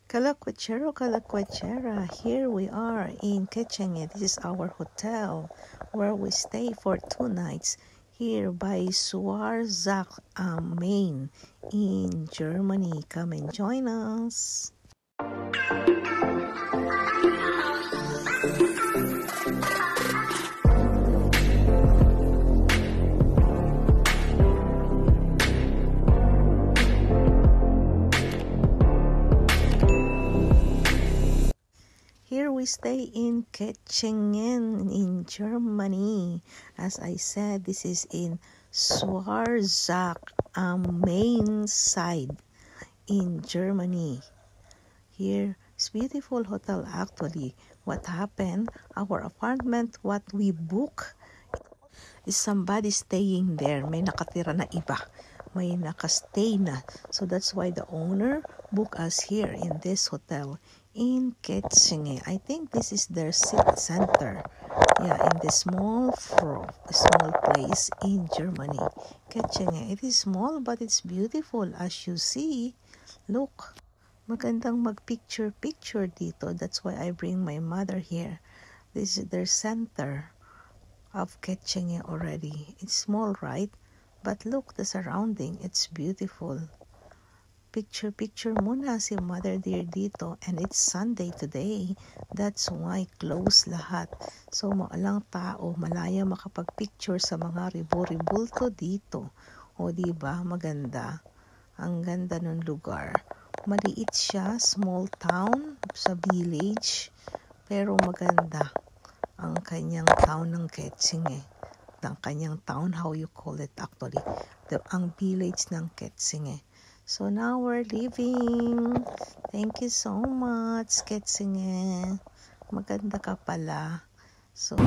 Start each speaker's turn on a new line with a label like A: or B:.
A: Calaquachero, Calaquachera, here we are in Quechenge. This is our hotel where we stay for 2 nights here by Schwarzach am Main in Germany. Come and join us. Here we stay in Quechingen in Germany. As I said, this is in Schwarzach am Main side in Germany. Here, it's beautiful hotel actually. What happened, our apartment, what we book, is somebody staying there. May nakatira na iba. May nakastay na. So that's why the owner booked us here in this hotel in Quechenge. I think this is their center. Yeah, in the small place in Germany. Quechenge. It is small but it's beautiful as you see. Look. Magandang mag-picture dito. That's why I bring my mother here. This is their center of Quechenge already. It's small, right? But look, the surrounding, it's beautiful. Picture muna si Mother Dear dito. And it's Sunday today. That's why close lahat. So, maalang tao, malaya makapag-picture sa mga ribulto dito. O, diba? Maganda. Ang ganda ng lugar. Maliit siya, small town sa village, pero maganda ang kanyang town ng Quechenge. Ang kanyang town, how you call it actually, ang village ng Quechenge. So now we're leaving. Thank you so much, Quechenge. Maganda ka pala. So